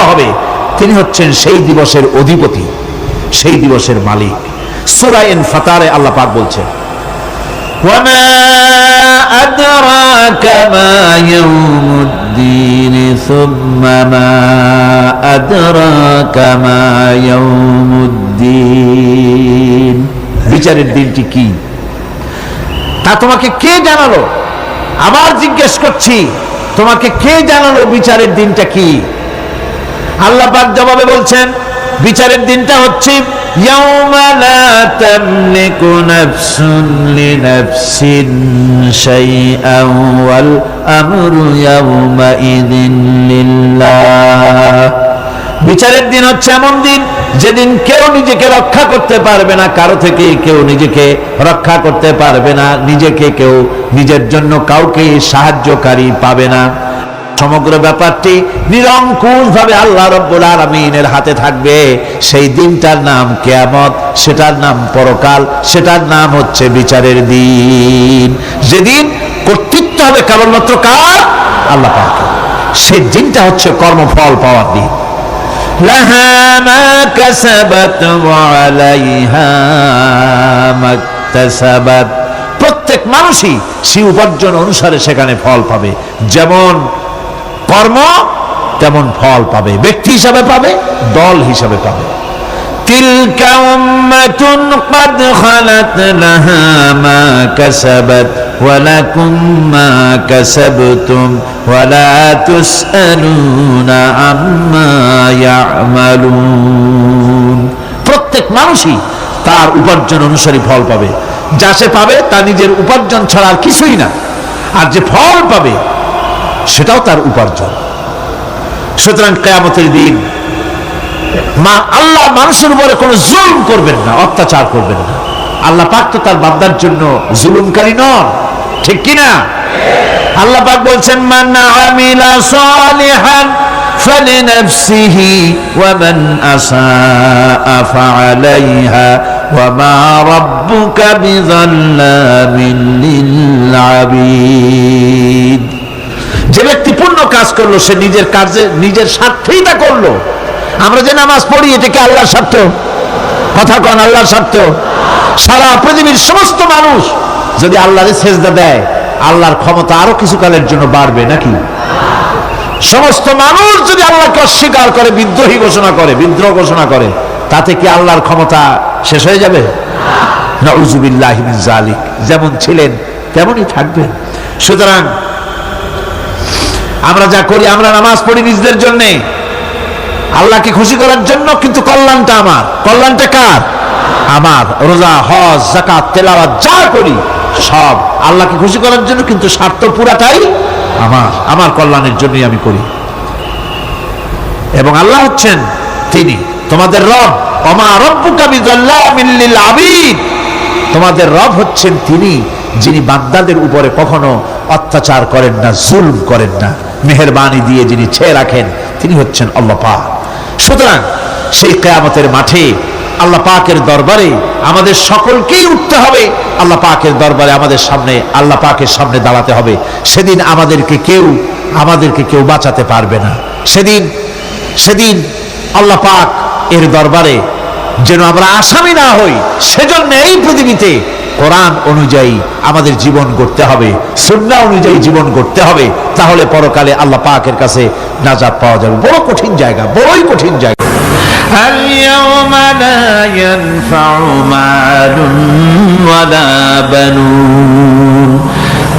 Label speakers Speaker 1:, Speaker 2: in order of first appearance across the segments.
Speaker 1: হবে, তিনি হচ্ছেন সেই দিবসের অধিপতি, সেই দিবসের মালিক। সূরা ইনফিতারে আল্লাহ পাক বলছেন,
Speaker 2: ওয়ামা আদরাকা মা ইয়াউমুদ্দিন সুম্মা মা আদরাকা মা ইয়াউমুদ্দিন।
Speaker 1: বিচারের দিনটি কি তা তোমাকে কে জানালো? আবার জিজ্ঞেস করছি, তোমাকে কে জানালো বিচারের দিনটা কি? আল্লাহ পাক জবাবে বলছেন, বিচারের দিনটা হচ্ছে
Speaker 2: ইয়াউমা লা তামলিকু নাফসুন লিনাফসিন শাইআন ওয়াল আমরু ইয়াউমা ইযিন লিল্লাহ।
Speaker 1: বিচারের দিন হচ্ছে এমন দিন যেদিন কেউ নিজেকে রক্ষা করতে পারবে না, কারো থেকে কেউ নিজেকে রক্ষা করতে পারবে না, নিজেকে কেউ নিজের জন্য কাউকে সাহায্যকারী পাবে না। সমগ্র ব্যাপারটি নিরঙ্কুশ ভাবে আল্লাহ রাব্বুল আলামিনের হাতে থাকবে। সেই দিনটার নাম কিয়ামত, সেটার নাম পরকাল, সেটার নাম হচ্ছে বিচারের দিন। যেদিন কর্তৃত্ব হবে কেবলমাত্র কার? আল্লাহ পাকের। সেই দিনটা হচ্ছে কর্মফল পাওয়ার দিন।
Speaker 2: লাহা মা কাসাবাত ওয়া আলাইহা মাকতাসাবাত।
Speaker 1: প্রত্যেক মানুষই সেই উপার্জন অনুসারে সেখানে ফল পাবে। যেমন কর্ম তেমন ফল পাবে, ব্যক্তি হিসাবে পাবে, দল হিসাবে পাবে।
Speaker 2: তিলকা উম্মাতুন ক্বাদ খালাত লাহা মা কাসাবাত ওয়া লাকুম মা কাসাবতুম ওয়া লা তুসআলুনা আম্মা ইয়ামালুন।
Speaker 1: প্রত্যেক মানুষই তার উপার্জন অনুসারী ফল পাবে। যা সে পাবে তা নিজের উপার্জন ছাড়া আর কিছুই না, আর যে ফল পাবে সেটাও তার উপার্জন। সুতরাং কিয়ামতের দিন আল্লাহ মানুষের উপরে কোনো জুলুম করবেন না, অত্যাচার করবেন না। আল্লাহ পাক তো তার বান্দার জন্য জুলুমকারী নন, ঠিক কিনা? আল্লাহ পাক বলছেন, মান আমিলা সালিহান ফালিনাফসিহি ওয়া মান আসাআ ফাআলাইহা ওয়া মা রাব্বুকা বিযাল্লামিন লিল আবিদ। যে ব্যক্তি পূর্ণ কাজ করলো সে নিজের কাজে নিজের স্বার্থেই তা করলো। আমরা যে নামাজ পড়ি এটা কি আল্লাহর স্বার্থ? কথা কন, আল্লাহর স্বার্থ? সারা পৃথিবীর সমস্ত মানুষ যদি আল্লাহরে সেজদা দেয়, আল্লাহর ক্ষমতা আরো কিছু কালের জন্য বাড়বে নাকি? সমস্ত মানুষ যদি আল্লাহকে অস্বীকার করে, বিদ্রোহী ঘোষণা করে, বিদ্রোহ ঘোষণা করে, তাতে কি আল্লাহর ক্ষমতা শেষ হয়ে যাবে? নাউযুবিল্লাহি মিন যালিক। যেমন ছিলেন তেমনই থাকবেন। সুতরাং আমরা যা করি, আমরা নামাজ পড়ি নিজেদের জন্য, আল্লাহকে খুশি করার জন্য, কিন্তু কল্যাণটা আমার। কল্যাণটা কার? আমার। রোজা, হজ, যাকাত, তেলাওয়াত যা করি সব আল্লাহকে খুশি করার জন্য, কিন্তু স্বার্থ পুরাটাই আমার, আমার কল্যাণের জন্যই আমি করি। এবং আল্লাহ হচ্ছেন তিনি তোমাদের রব। ওমা রাব্বুকা বিযাল্লামিন লিল আবিদ। তোমাদের রব হচ্ছেন তিনি যিনি বান্দাদের উপরে কখনো অত্যাচার করেন না, জুলম করেন না, মেহেরবানি দিয়ে যিনি ছেয়ে রাখেন, তিনি হচ্ছেন আল্লাহ পাক। সুতরাং সেই কিয়ামতের মাঠে আল্লাহ পাকের দরবারে আমাদের সকলকেই উঠতে হবে। আল্লাহ পাকের দরবারে আমাদের সামনে, আল্লাহ পাকের সামনে দাঁড়াতে হবে। সেদিন আমাদেরকে কেউ বাঁচাতে পারবে না। সেদিন আল্লাহ পাক এর দরবারে যেন আমরা আসামি না হই, সেজন্য এই পৃথিবীতে কোরআন অনুযায়ী আমাদের জীবন গড়তে হবে, সুন্নাহ অনুযায়ী জীবন গড়তে হবে। তাহলে পরকালে আল্লাহ পাকের কাছে নাজাত পাওয়া যাবে। বড় কঠিন জায়গা, বড়ই কঠিন জায়গা।
Speaker 2: আল-ইয়াওমা লা ইয়ানফাউ মালুন ওয়ালা বানুন।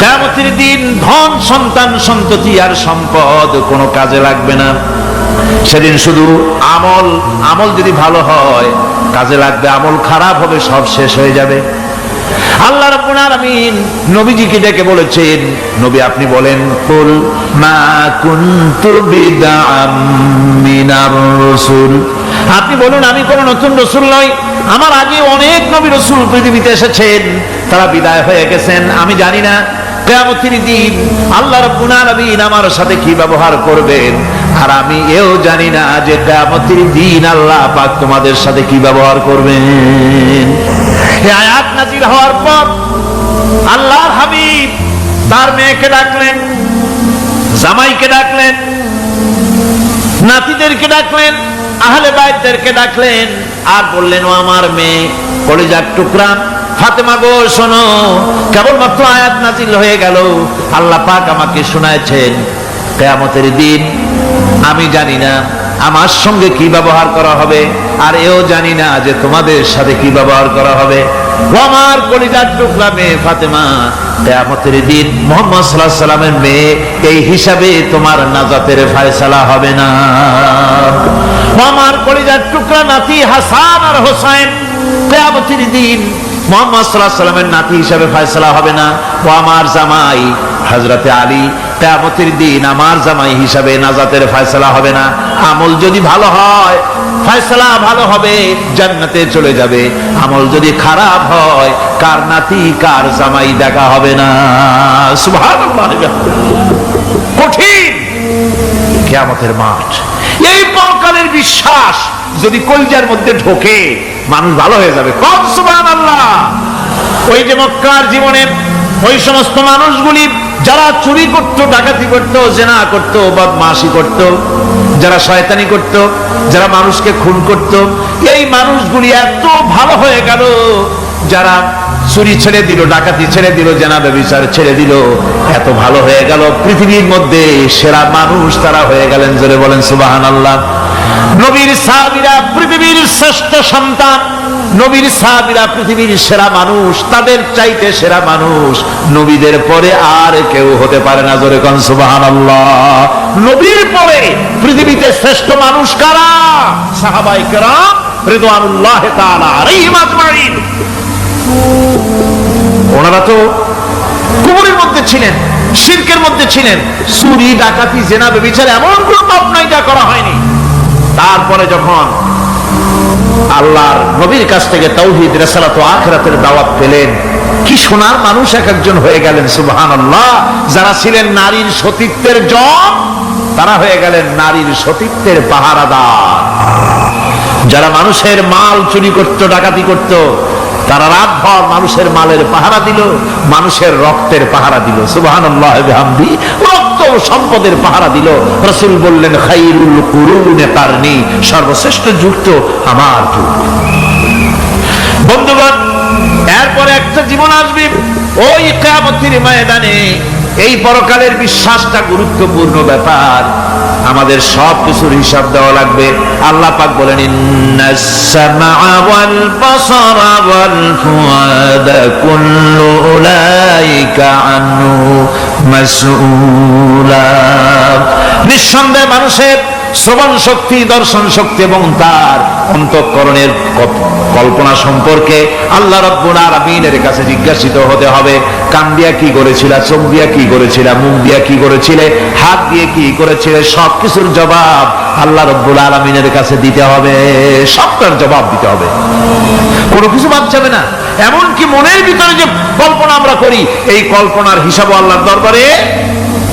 Speaker 2: কিয়ামতের দিন ধন, সন্তান, সন্ততি আর সম্পদ কোনো কাজে লাগবে না। সেদিন শুধু আমল যদি ভালো হয় কাজে লাগবে, আমল খারাপ হবে সব শেষ হয়ে যাবে। আল্লাহ রাব্বুল আলামিন নবীজিকে ডেকে বলেছেন, নবী আপনি বলেন, কুল মা কুনতু বিদআম মিনার রাসূল। আপনি বলুন আমি কোন নতুন রাসূল নই, আমার আগে অনেক নবী রাসূল পৃথিবীতে এসেছেন, তারা বিদায় হয়ে গেছেন। আমি জানি না কিয়ামতের দিন আল্লাহ রাব্বুল আলামিন আমার সাথে কি ব্যবহার করবেন, আর আমি এও জানি না যে কিয়ামতের দিন আল্লাহ পাক তোমাদের সাথে কি ব্যবহার করবেন। এই আয়াত নাযিল হওয়ার পর আল্লাহর হাবিব তার মেয়েকে ডাকলেন, জামাইকে ডাকলেন, নাতিদেরকে ডাকলেন, আহলে বাইতদেরকে ডাকলেন, আর বললেন, ও আমার মেয়ে কলিজার টুকরা ফাতেমা গো, শোনো, কেবলমাত্র আয়াত নাজিল হয়ে গেল, আল্লাহ পাক আমাকে শোনায়ছেন কিয়ামতের দিন আমি জানি না আমার সঙ্গে কি ব্যবহার করা হবে, আর এও জানি না যে তোমাদের সাথে কি ব্যবহার করা হবে। ও আমার কলিজার টুকরা মেয়ে ফাতেমা, কিয়ামতের দিন মুহাম্মদ সাল্লাল্লাহু আলাইহি সাল্লামের মেয়ে এই হিসাবে তোমার নাজাতের ফয়সালা হবে না। ও আমার কলিজার টুকরা নাতি হাসান আর হোসেন, কিয়ামতের দিন মুহাম্মদ সাল্লাল্লাহু আলাইহি সাল্লামের নাতি হিসাবে ফয়সালা হবে না। ও আমার জামাই হযরতে আলী, কিয়ামতের দিন আমার জামাই হিসাবে নাজাতের ফয়সালা হবে না। আমল যদি ভালো হয় ফয়সালা ভালো হবে, জান্নাতে চলে যাবে। আমল যদি খারাপ হয় কার নাতি কার জামাই দেখা হবে না। সুবহানাল্লাহ। কঠিন কিয়ামতের মাঠ। এই পরকালের বিশ্বাস যদি কলিজার মধ্যে ঢোকে মানুষ ভালো হয়ে যাবে। কোন সুবহানাল্লাহ। ওই যে মক্কার জীবনের ওই সমস্ত মানুষগুলি যারা চুরি করত, ডাকাতি করত, জেনা করত, বদমাশি করত, যারা শয়তানি করত, যারা মানুষকে খুন করত, এই মানুষগুলি এত ভালো হয়ে গেল, যারা চুরি ছেড়ে দিল, ডাকাতি ছেড়ে দিল, জেনা ব্যভিচার ছেড়ে দিল, এত ভালো হয়ে গেল, পৃথিবীর মধ্যে সেরা মানুষ তারা হয়ে গেলেন। জোরে বলেন সুবহানাল্লাহ। নবীর সাহাবীরা পৃথিবীর শ্রেষ্ঠ সন্তান, নবীর সাহাবীরা পৃথিবীর সেরা মানুষ, তাদের চাইতে সেরা মানুষ নবীদের পরে আর কেউ হতে পারে না। জোরে কোন সুবহানাল্লাহ। নবীর পরে পৃথিবীতে শ্রেষ্ঠ মানুষ কারা? সাহাবায়ে কেরাম রিদওয়ানুল্লাহ তাআলা আলাইহিম আজমাইন। ওনারা তো কুফরের মধ্যে ছিলেন, শিরকের মধ্যে ছিলেন, চুরি ডাকাতি জেনা ব্যভিচার এমন কোন পাপ নাই যা করা হয়নি। তারপরে যখন আল্লাহর নবীর কাছ থেকে তাওহীদ, রিসালাত ও আখিরাতের দাওয়াত পেলেন, কি সোনার মানুষ এক একজন হয়ে গেলেন। সুবহানাল্লাহ। যারা ছিলেন নারীর সতীত্বের জম, তারা হয়ে গেলেন নারীর সতীত্বের পাহারাদার। যারা মানুষের মাল চুরি করত, ডাকাতি করত, তারা রাতভর মানুষের মালের পাহারা দিল, মানুষের রক্তের পাহারা দিল। সুবহানাল্লাহ বিহামদি। রক্ত ও সম্পদের পাহারা দিল। রাসূল বললেন, খায়রুল কুরুনে কারনি, সর্বশ্রেষ্ঠ যুগ তো আমার যুগ। বন্ধুগণ, এরপরে একটা জীবন আসবে ওই কিয়ামতের ময়দানে। এই পরকালের বিশ্বাসটা গুরুত্বপূর্ণ ব্যাপার, আমাদের সব কিছুর হিসাব দেওয়া লাগবে। আল্লাহ পাক বলেন, ইন্নাস সামআ ওয়াল বাসারা ওয়াল ফুআদা কুল্লু উলাইকা আনহু মাসউলা। নিঃসন্দেহে মানুষের শ্রবণ শক্তি, দর্শন শক্তি এবং তার অন্তঃকরণের কল্পনা সম্পর্কে আল্লাহ রাব্বুল আলামিনের কাছে জিজ্ঞাসিত হতে হবে। কান দিয়া কি করেছিলা, চোখ দিয়া কি করেছিলা, মুখ দিয়া কি করেছিলে, হাত দিয়ে কি করেছিলে, সবকিছুর জবাব আল্লাহ রাব্বুল আলামিনের কাছে দিতে হবে। সবটার জবাব দিতে হবে, কোনো কিছু বাদ যাবে না। এমনকি মনের ভিতরে যে কল্পনা আমরা করি, এই কল্পনার হিসাবও আল্লাহর দরবারে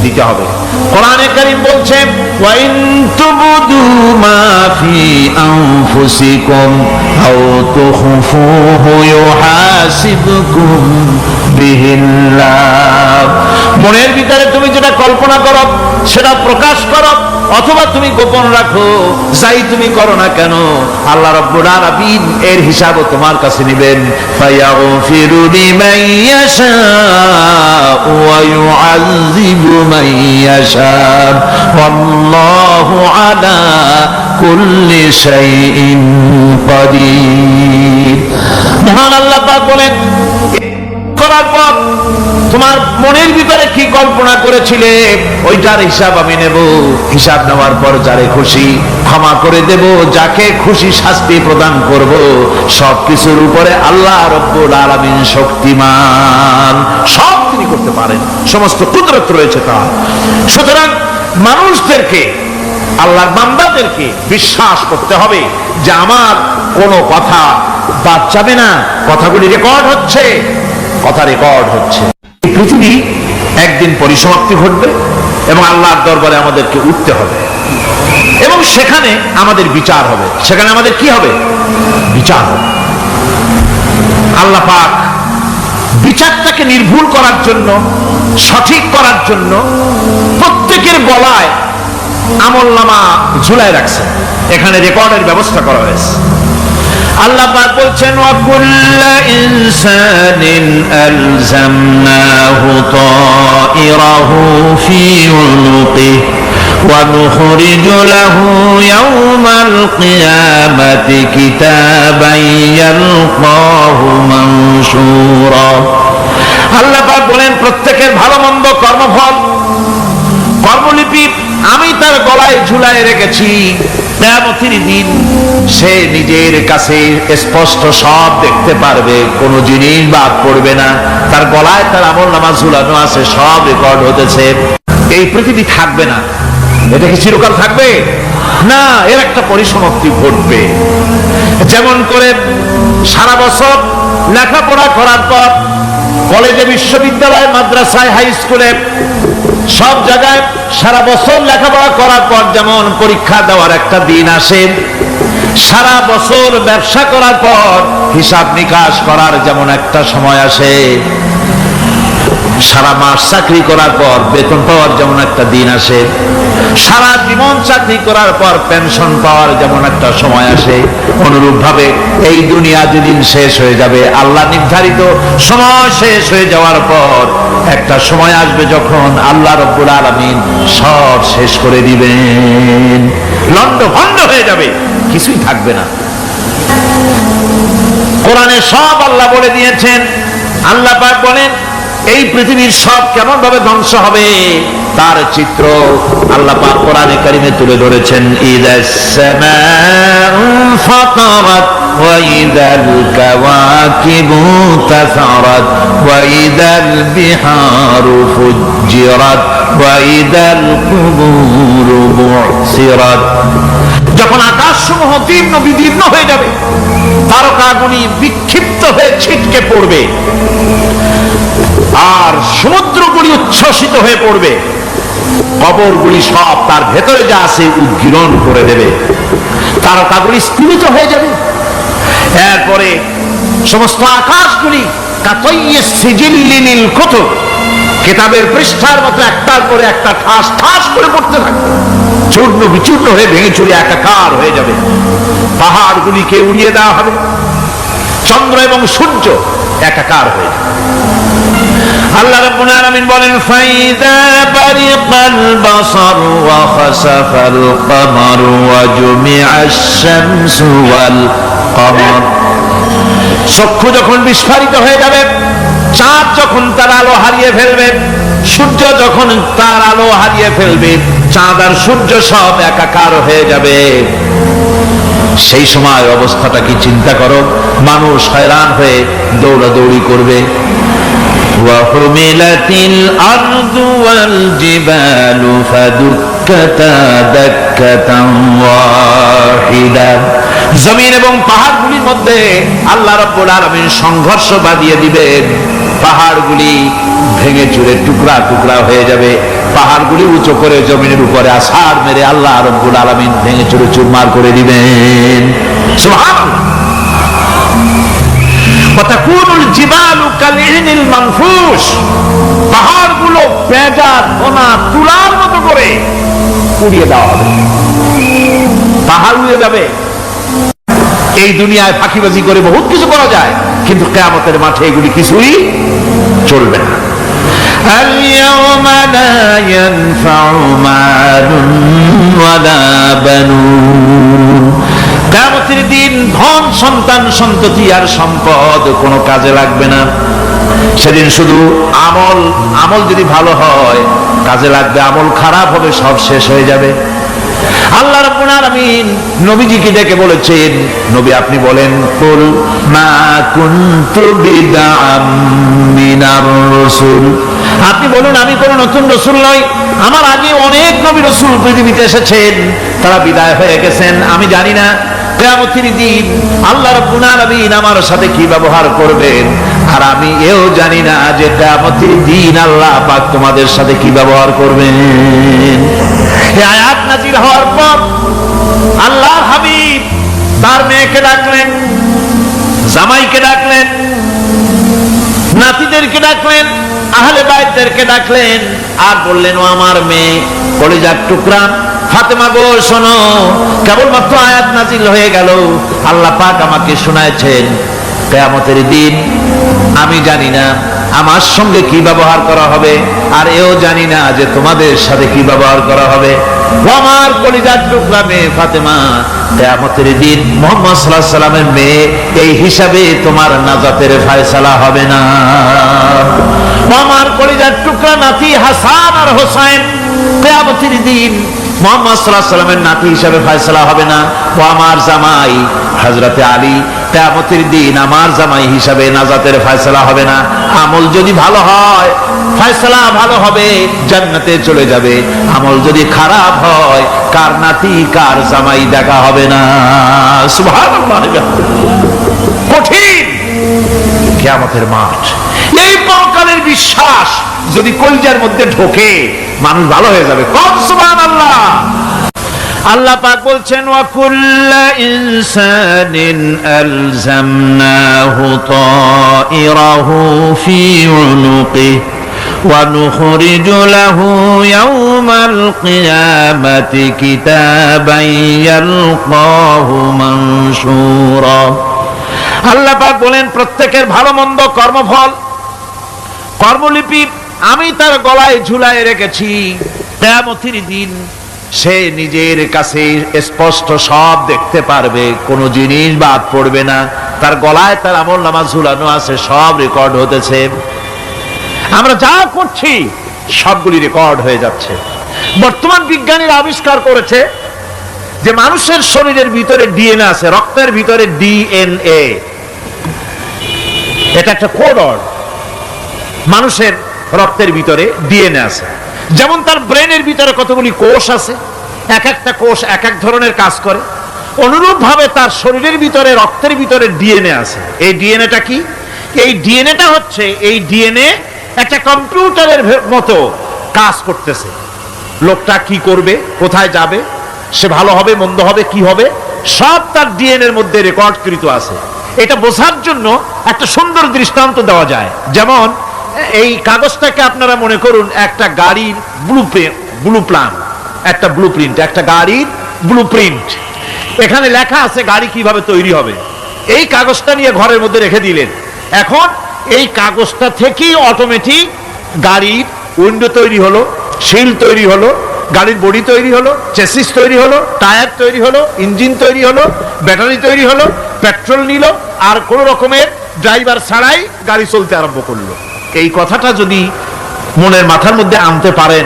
Speaker 2: দিতে হবে। কোরআনে কারীম বলছে, ওয়া ইন তুবদু মা ফি আনফুসিকুম আও তুখফুহু ইউহাসিবকুম বিহিল্লাহ। মনের ভিতরে তুমি যেটা কল্পনা করো সেটা প্রকাশ করো, অথবা তুমি গোপন রাখো, যাই তুমি করো না কেন, আল্লাহ রাব্বুল আলামিন এর হিসাবও তোমার কাছে নেবেন। ফায়াগফিরু লিমান ইয়াশা ওয়া ইউআযযিবু মান ইয়াশা ওয়াল্লাহু আলা কুল্লি শাইইন কাদির। মহান আল্লাহ পাক বলেন, করার পর তোমার মনের ভিতরে কি কল্পনা করেছিলে ওইটার হিসাব আমি নেব। হিসাব নেওয়ার পর যারে খুশি ক্ষমা করে দেব, যাকে খুশি শাস্তি প্রদান করব। সবকিছুর উপরে আল্লাহ রাব্বুল আলামিন শক্তিমান, সব তিনি করতে পারেন, সমস্ত কুদরত রয়েছে তার। সুতরাং মানুষদেরকে, আল্লাহর বান্দাদেরকে বিশ্বাস করতে হবে যে আমার কোনো কথা বাদ যাবে না, কথাগুলি রেকর্ড হচ্ছে, কথা রেকর্ড হচ্ছে। পৃথিবী একদিন পরিসমাপ্তি ঘটবে এবং আল্লাহর দরবারে আমাদেরকে উঠতে হবে এবং সেখানে আমাদের বিচার হবে। সেখানে আমাদের কি হবে? বিচার হবে। আল্লাহ পাক বিচারটাকে নির্ভুল করার জন্য, সঠিক করার জন্য প্রত্যেকের গলায় আমলনামা ঝুলায় রাখছেন, এখানে রেকর্ডের ব্যবস্থা করা হয়েছে। আল্লাহ পাক বলছেন ওয়া কুল্লু ইনসানিন আলজামনাহু তাইরাহু ফি উনুকিহি ওয়া নুখরিজু লাহু ইয়াওমাল কিয়ামাতি কিতাবান ইয়ালকাহু মানশুরা। আল্লাহ পাক বলেন প্রত্যেকের ভালো মন্দ কর্মফল কর্মলিপি আমি তার গলায় ঝুলায় রেখেছি। কিয়ামতের দিন সে নিজের কাছে স্পষ্ট সব দেখতে পারবে, কোনো জিনিস বাদ পড়বে না। তার গলায় তার আমলনামা ঝুলানো আছে, সব রেকর্ড হতেছে। এই পৃথিবী থাকবে না, এটা কি চিরকাল থাকবে না, এর একটা পরিসমাপ্তি ঘটবে। যেমন করে সারা বছর লেখাপড়া করার পর কলেজে, বিশ্ববিদ্যালয়, মাদ্রাসায়, হাই স্কুলে, সব জায়গায় সারা বছর লেখাপড়া করার পর যেমন পরীক্ষা দেওয়ার একটা দিন আসে, সারা বছর ব্যবসা করার পর হিসাব নিকাশ করার যেমন একটা সময় আসে, সারা মাস চাকরি করার পর বেতন পাওয়ার যেমন একটা দিন আসে, সারা জীবন চাকরি করার পর পেনশন পাওয়ার যেমন একটা সময় আসে, অনুরূপ ভাবে এই দুনিয়া যেদিন শেষ হয়ে যাবে, আল্লাহ নির্ধারিত সময় শেষ হয়ে যাওয়ার পর একটা সময় আসবে যখন আল্লাহ রাব্বুল আলামিন সব শেষ করে দিবেন, লন্ডভন্ড হয়ে যাবে, কিছুই থাকবে না। কোরআনে সব আল্লাহ বলে দিয়েছেন। আল্লাহ পাক বলেন এই পৃথিবীর সব কেমন ভাবে ধ্বংস হবে তার চিত্র আল্লাহ পাক কোরআনে কারিমে তুলে ধরেছেন। ইদাস সামাউ ফাতারাত ওয়া ইদাল কাওয়াকিবু তাসারাত ওয়া ইদাল বিহারু ফুজ্জিরাত ওয়া ইদাল কুবুরু বুসিরাত। যখন আকাশসমূহ দীর্ণ বিদীর্ণ হয়ে যাবে, তারকাগুলি বিক্ষিপ্ত হয়ে ছিটকে পড়বে, আর সমুদ্রগুলি উচ্ছ্বসিত হয়ে পড়বে, কবরগুলি সব তার ভেতরে যা আছে উদ্গীরণ করে দেবে, তারকাগুলি স্ফীত হয়ে যাবে। এরপরে সমস্ত আকাশগুলি কাতাইয়িস সিজিল্লিল কুতুব, কিতাবের পৃষ্ঠার মতো একটার পরে একটা ঠাস ঠাস করে পড়তে থাকবে, চূর্ণ বিচূর্ণ হয়ে ভেঙে চুরে একাকার হয়ে যাবে। পাহাড়গুলিকে উড়িয়ে দেওয়া হবে, চন্দ্র এবং সূর্য একাকার হয়ে যাবে। আল্লাহ রাব্বুল আলামিন বলেন ফাইদা বারিকাল বাসার ওয়া খাসাফাল কমার ওয়া জুমিআশ শামসু ওয়াল কমার। চক্ষু যখন বিস্ফারিত হয়ে যাবে, চাঁদ যখন তার আলো হারিয়ে ফেলবে, সূর্য যখন তার আলো হারিয়ে ফেলবে, চাঁদ আর সূর্য সব একাকার হয়ে যাবে, সেই সময় অবস্থাটা কি চিন্তা করো। মানুষ হয়রান হয়ে দৌড়াদৌড়ি করবে। وحملت الأرض والجبال فدكتا دكة واحدة। জমিন এবং পাহাড়গুলির মধ্যে আল্লাহ রাব্বুল আলামিন সংঘর্ষ বাঁধিয়ে দিবেন, পাহাড়গুলি ভেঙে চুরে টুকরা টুকরা হয়ে যাবে, পাহাড়গুলি উঁচু করে জমিনের উপরে আছাড় মেরে আল্লাহ রাব্বুল আলামিন ভেঙে চুরে চুরমার করে দিবেন। সুবহানাল্লাহ। ওয়াতাকুনুল জিবালু কালইহনিল মানফুশ, পাহাড়গুলো পেঁজা ধোনা তুলার মতো করে উড়িয়ে দেওয়া হবে, পাহাড় উড়ে যাবে। এই দুনিয়ায় ফাঁকিবাজি করে বহুত কিছু করা যায়, কিন্তু কিয়ামতের মাঠে এগুলি কিছুই চলবে না। আল-ইয়াওমা লা ইয়ানফাউ মালুন ওয়ালা বানুন। কিয়ামতের দিন ধন, সন্তান, সন্ততি আর সম্পদ কোনো কাজে লাগবে না। সেদিন শুধু আমল যদি ভালো হয় কাজে লাগবে, আমল খারাপ হবে সব শেষ হয়ে যাবে। আল্লাহ রাব্বুল আলামিন নবীজিকে ডেকে বলেছেন, নবী আপনি বলেন, কুল মা কুনতু বিদআম মিনার রাসূল, আপনি বলুন আমি কোন নতুন রাসূল নই, আমার আগে অনেক নবী রাসূল পৃথিবীতে এসেছেন, তারা বিদায় হয়ে গেছেন, আমি জানি না কিয়ামতের দিন আল্লাহ রাব্বুল আলামিন আমার সাথে কি ব্যবহার করবেন, আর আমি এও জানি না যে কিয়ামতের দিন আল্লাহ পাক তোমাদের সাথে কি ব্যবহার করবেন। এই আয়াত নাযিল হওয়ার পর আল্লাহর হাবিব তার মেয়েকে ডাকলেন, জামাইকে ডাকলেন, নাতিদেরকে ডাকলেন, আহলে বাইতদেরকে ডাকলেন, আর বললেন ও আমার মেয়ে কলিজার টুকরা ফাতেমা গো শোনো, কেবলমাত্র আয়াত নাজিল হয়ে গেল, আল্লাহ পাক আমাকে শোনাচ্ছেন কিয়ামতের দিন আমি জানি না আমার সঙ্গে কি ব্যবহার করা হবে, আর এও জানি না যে তোমাদের সাথে কি ব্যবহার করা হবে। আমার কলিজার টুকরা মেয়ে ফাতেমা, কিয়ামতের দিন মুহাম্মদ সাল্লাল্লাহু আলাইহি সাল্লামের মেয়ে, এই হিসাবে তোমার নাজাতের ফয়সালা হবে না। আমার কলিজার টুকরা নাতি হাসান আর হোসেন, কিয়ামতের দিন মুহাম্মদ সাল্লাল্লাহু আলাইহি সাল্লামের নাতি হিসাবে ফয়সালা হবে না। ও আমার জামাই হযরতে আলী, কিয়ামতের দিন আমার জামাই হিসাবে নাজাতের ফয়সালা হবে না। আমল যদি ভালো হয় ফয়সালা ভালো হবে, জান্নাতে চলে যাবে। আমল যদি খারাপ হয় কার নাতি কার জামাই দেখা হবে না। সুবহানাল্লাহ। কঠিন কিয়ামতের মাঠ। এই পরকালের বিশ্বাস যদি কলিজার মধ্যে ঢোকে মানুষ ভালো হয়ে যাবে। কোন সুবহানাল্লাহ। আল্লাহ পাক বলছেন ওয়া কুল্লু ইনসানিন আলজামনাহু তাইরাহু ফি উনুকিহি ওয়া নুখরিজু লাহু ইয়াওমাল কিয়ামাতি কিতাবান ইয়ালকাহু মানশুরা। আল্লাহ পাক বলেন প্রত্যেকের ভালো মন্দ কর্মফল কর্মলিপি আমি তার গলায় ঝুলায় রেখেছি। কিয়ামতের দিন সে নিজের কাছে স্পষ্ট সব দেখতে পারবে, কোনো জিনিস বাদ পড়বে না। তার গলায় তার আমলনামা ঝুলানো আছে, সব রেকর্ড হতেছে। আমরা যা করছি সবগুলি রেকর্ড হয়ে যাচ্ছে। বর্তমান বিজ্ঞানীরা আবিষ্কার করেছে যে মানুষের শরীরের ভিতরে ডিএনএ আছে, রক্তের ভিতরে ডিএনএ, এটা একটা কোড। মানুষের রক্তের ভিতরে ডিএনএ আছে। যেমন তার ব্রেনের ভিতরে কতগুলি কোষ আছে, এক একটা কোষ এক এক ধরনের কাজ করে, অনুরূপ ভাবে তার শরীরের ভিতরে রক্তের ভিতরে ডিএনএ আছে। এই ডিএনএটা কি? এই ডিএনএটা হচ্ছে, এই ডিএনএ একটা কম্পিউটারের মতো কাজ করতেছে। লোকটা কি করবে, কোথায় যাবে, সে ভালো হবে মন্দ হবে কি হবে, সব তার ডিএনএ এর মধ্যে রেকর্ডকৃত আছে। এটা বোঝার জন্য একটা সুন্দর দৃষ্টান্ত দেওয়া যায়। যেমন এই কাগজটাকে আপনারা মনে করুন একটা গাড়ির ব্লুপ্রিন্ট, একটা ব্লুপ্রিন্ট, একটা গাড়ির ব্লুপ্রিন্ট। এখানে লেখা আছে গাড়ি কিভাবে তৈরি হবে। এই কাগজটা নিয়ে ঘরের মধ্যে রেখে দিলেন। এখন এই কাগজটা থেকেই অটোমেটিক গাড়ির উইন্ডো তৈরি হলো, শিল তৈরি হলো, গাড়ির বডি তৈরি হলো, চেসিস তৈরি হলো, টায়ার তৈরি হলো, ইঞ্জিন তৈরি হলো, ব্যাটারি তৈরি হলো, পেট্রোল নিল, আর কোন রকমের ড্রাইভার ছাড়াই গাড়ি চলতে আরম্ভ করলো। এই কথাটা যদি মনের মাথার মধ্যে আনতে পারেন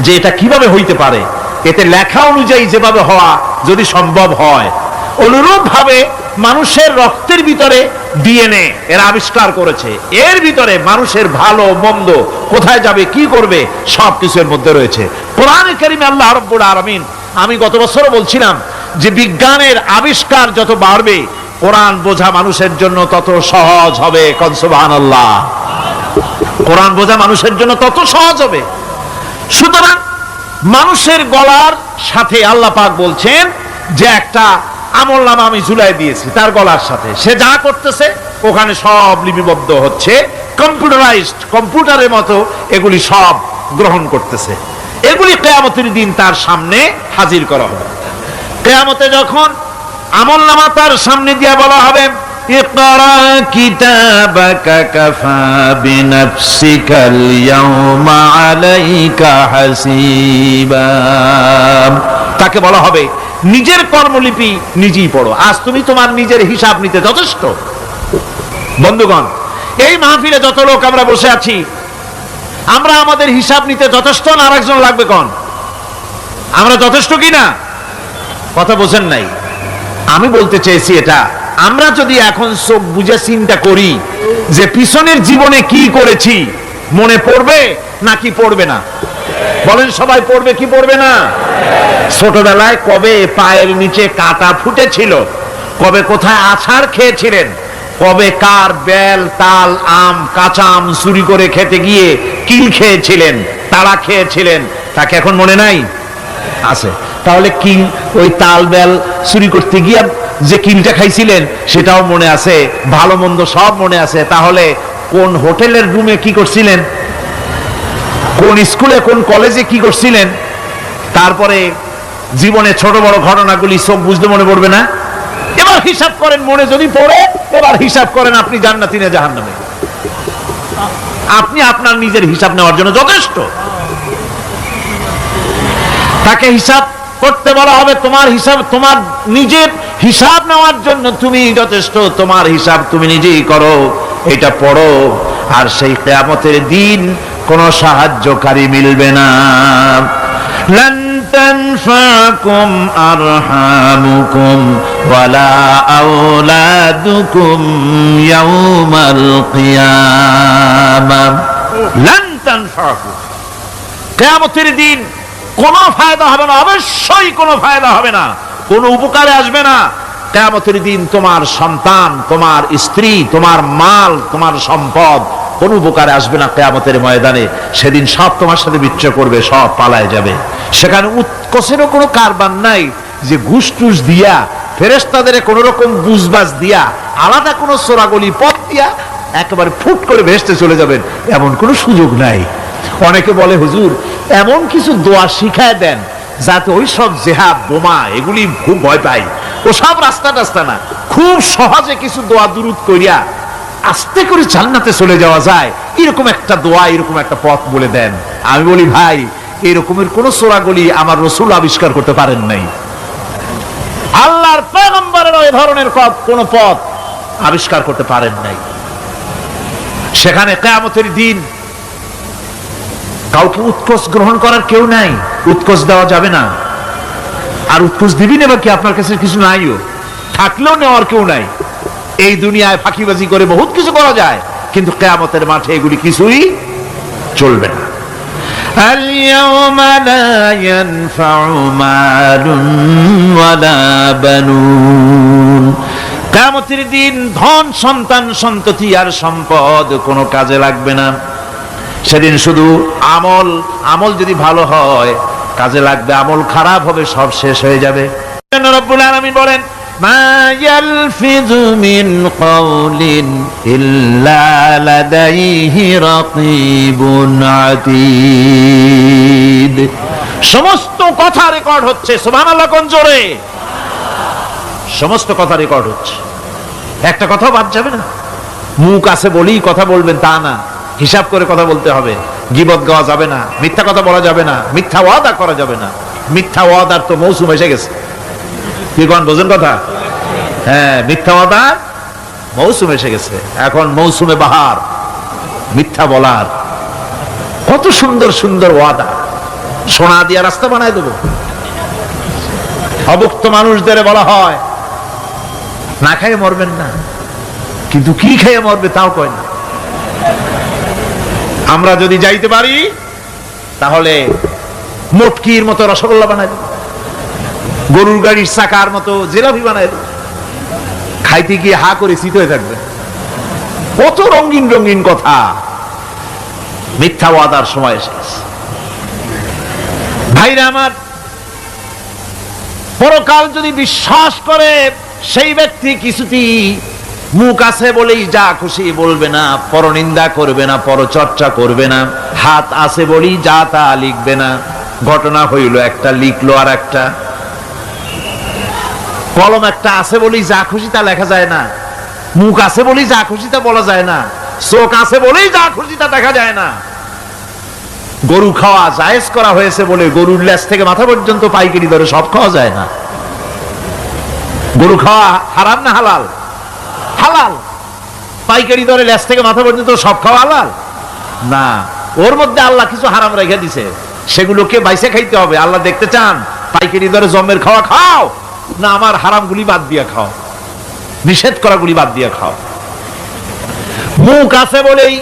Speaker 2: যে এটা কিভাবে হইতে পারে, এতে লেখা অনুযায়ী যেভাবে হওয়া যদি সম্ভব হয়, অনুরূপ ভাবে মানুষের রক্তের ভিতরে ডিএনএ এর আবিষ্কার করেছে। এর ভিতরে মানুষের ভালো মন্দ, কোথায় যাবে কি করবে, সবকিছু এর মধ্যে রয়েছে। কোরআনে কারিমে আল্লাহ রাব্বুল আলামিন, আমি গত বছরও বলছিলাম যে বিজ্ঞানের আবিষ্কার যত বাড়বে কোরআন বোঝা মানুষের জন্য তত সহজ হবে। কোন সুবহানাল্লাহ। কোরআন বোঝা মানুষের জন্য তত সহজ হবে। সুতরাং মানুষের গলার সাথে আল্লাহ পাক বলছেন যে একটা আমলনামা আমি ঝুলাই দিয়েছি তার গলার সাথে, সে যা করতেছে ওখানে সব লিপিবদ্ধ হচ্ছে, কম্পিউটারাইজড, কম্পিউটারের মতো এগুলি সব গ্রহণ করতেছে। এগুলি কিয়ামতের দিন তার সামনে হাজির করা হবে। কিয়ামতে যখন আমলনামা তার সামনে দিয়ে বলা হবে ইকরা কিতাবাকা কাফা বিনাফসিকাল ইয়াওমা আলাইকা হাসিবা, তাকে বলা হবে নিজের কর্মলিপি নিজেই পড়ো, আজ তুমি তোমার নিজের হিসাব নিতে যথেষ্ট। বন্ধুগণ, এই মাহফিলে যত লোক আমরা বসে আছি, আমরা আমাদের হিসাব নিতে যথেষ্ট না আরেকজন লাগবে? কোন আমরা যথেষ্ট কিনা? কথা বোঝেন নাই। আমি বলতে চেয়েছি এটা, আমরা যদি এখন চোখ বুঝে চিন্তা করি যে পিছনের জীবনে কি করেছি, মনে পড়বে নাকি পড়বে না? বলেন সবাই, পড়বে কি পড়বে না? ছোটবেলায় কবে পায়ের নিচে কাঁটা ফুটেছিল, কবে কোথায় আছাড় খেয়েছিলেন, কবে কার বেল তাল আম কাঁচা আম চুরি করে খেতে গিয়ে কিল খেয়েছিলেন, তাড়া খেয়েছিলেন, তাকে এখন মনে নাই? আছে। তাহলে কিল, ওই তাল বেল চুরি করতে গিয়ে যে কিলটা খাইছিলেন সেটাও মনে আছে, ভালো মন্দ সব মনে আছে। তাহলে কোন হোটেলের রুমে কি করছিলেন, কোন স্কুলে কোন কলেজে কি করছিলেন, তারপরে
Speaker 1: জীবনে ছোট বড় ঘটনাগুলি সব বুঝতে মনে পড়বে না? এবার হিসাব করেন, মনে যদি পড়ে এবার হিসাব করেন আপনি জান্নাতি না জাহান্নামে। আপনি আপনার নিজের হিসাব নেওয়ার জন্য যথেষ্ট। তাকে হিসাব করতে বলা হবে, তোমার হিসাব, তোমার নিজের হিসাব নেওয়ার জন্য তুমি যথেষ্ট, তোমার হিসাব তুমি নিজেই করো, এটা পড়ো। আর সেই কিয়ামতের দিন কোনো সাহায্যকারী মিলবে না। লান তানফাকুম আরহামুকুম ওয়ালা আওলাদুকুম ইয়াউমাল কিয়ামাহ। লান তানফাকুম, কিয়ামতের দিন কোনো ফায়দা হবে না, অবশ্যই কোনো ফায়দা হবে না, কোনো উপকারে আসবে না। কিয়ামতের দিন তোমার সন্তান, তোমার স্ত্রী, তোমার মাল, তোমার সম্পদ কোনো উপকারে আসবে না কিয়ামতের ময়দানে। সেদিন সব তোমার সাথে বিচ্ছেদ করবে, সব পালায় যাবে। সেখানে উৎকোষেরও কোনো কারবার নাই যে ঘুষ টুস দিয়া, ফেরেশতাদের কোনো রকম বুঝবাজ দিয়া, আলাদা কোনো চোরাগলি পথ দিয়া একেবারে ফুট করে ভেস্তে চলে যাবেন, এমন কোনো সুযোগ নাই। অনেকে বলে হুজুর এমন কিছু দোয়া শিখায় দেন যাতে ওই সব জেহাদ বোমা এগুলি খুব ভয় পাই, ও সব রাস্তা টাস্তা না, খুব সহজে কিছু দোয়া দুরূদ করিয়া আস্তে করে জান্নাতে চলে যাওয়া যায়, এরকম একটা দোয়া, এরকম একটা পথ বলে দেন। আমি বলি ভাই, এরকমের কোন চোরাগলি আমার রাসূল আবিষ্কার করতে পারেন নাই। আল্লাহর পয়গম্বরের ওই ধরনের কোন পথ আবিষ্কার করতে পারেন নাই। সেখানে কিয়ামতের দিন কাউকে উৎকোষ গ্রহণ করার কেউ নাই, উৎকোষ দেওয়া যাবে না। আর উৎকোষ দিবি নেবা কি, আপনার কাছে কিছু নাইও, থাকলেও নেওয়ার কেউ নাই। এই দুনিয়ায় ফাঁকিবাজি করে বহুত কিছু করা যায়, কিন্তু কিয়ামতের মাঠে এগুলি কিছুই চলবে না।
Speaker 2: اليوم لا ينفع مال ولا بنون।
Speaker 1: কিয়ামতের দিন ধন, সন্তান, সন্ততি আর সম্পদ কোনো কাজে লাগবে না। সেদিন শুধু আমল, আমল যদি ভালো হয় কাজে লাগবে, আমল খারাপ হবে সব শেষ হয়ে যাবে। রব্বুল আলামিন বলেন, মা ইয়ালফিযু মিন কাওলিন ইল্লা লাদাইহি রাকীবুন আতীদ। সমস্ত কথা রেকর্ড হচ্ছে, সুবহানাল্লাহ কোন জোরে। সমস্ত কথা রেকর্ড হচ্ছে, একটা কথা বাদ যাবে না। মুখ আছে বলেই কথা বলবেন তা না, হিসাব করে কথা বলতে হবে। গীবত গাওয়া যাবে না, মিথ্যা কথা বলা যাবে না, মিথ্যা ওয়াদা করা যাবে না। মিথ্যা ওয়াদার তো মৌসুম এসে গেছে, কি কোন বোঝেন কথা? হ্যাঁ, মিথ্যা ওয়াদার মৌসুম এসে গেছে। এখন মৌসুমে বাহার, মিথ্যা বলার। কত সুন্দর সুন্দর ওয়াদা, সোনা দিয়া রাস্তা বানায় দেবো। অভুক্ত মানুষদের বলা হয় না খাইয়ে মরবেন না, কিন্তু কি খেয়ে মরবে তাও কয় না। আমরা যদি যাইতে পারি তাহলে মটকির মতো রসগোল্লা বানাই দেব, গরুর গাড়ির চাকার মতো জিলাপি বানাই দেব, খাইতে গিয়ে হা করে শীত হয়ে থাকবে। কত রঙিন রঙিন কথা। মিথ্যা ওয়াদার সময় এসে গেছে। ভাইরা আমার, পরকাল যদি বিশ্বাস করে সেই ব্যক্তি কিছুতেই মুখ আছে বলেই যা খুশি বলবে না, পরনিন্দা করবে না, পরচর্চা করবে না, হাত আছে বলেই যা তা লিখবে না। ঘটনা হইল একটা, লিখলো আর একটা। কলম একটা আছে বলেই যা খুশি তা লেখা যায় না, মুখ আছে বলেই যা খুশি তা বলা যায় না, চোখ আছে বলেই যা খুশি তা দেখা যায় না। গরু খাওয়া জায়েজ করা হয়েছে বলে গরুর লেজ থেকে মাথা পর্যন্ত পাইকারি দরে সব খাওয়া যায় না। গরু খাওয়া হারাম না হালাল? হালাল। পাইকারি দরে লেজ থেকে মাথা পর্যন্ত সব খাওয়া হালাল না। ওর মধ্যে আল্লাহ কিছু হারাম রেখে দিছে, সেগুলোকে বাইসে খাইতে হবে। আল্লাহ দেখতে চান পাইকারি দরে জমের খাওয়া খাও না আমার হারামগুলি বাদ দিয়া খাও, নিষেধ করা গুলি বাদ দিয়া খাও। মুখ আছে বলেই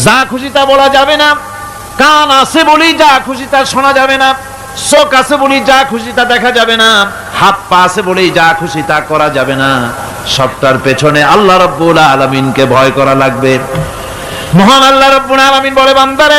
Speaker 1: যা খুশি তা বলা যাবে না, কান আছে বলেই যা খুশি তা শোনা যাবে না, চোখ আছে বলেই যা খুশি তা দেখা যাবে না, হাত পা আছে বলেই যা খুশি তা করা যাবে না। সবটার পেছনে আল্লাহ রাব্বুল আলামিনকে ভয় করা লাগবে। মহান আল্লাহ রাব্বুল আলামিন বলে, বান্দারে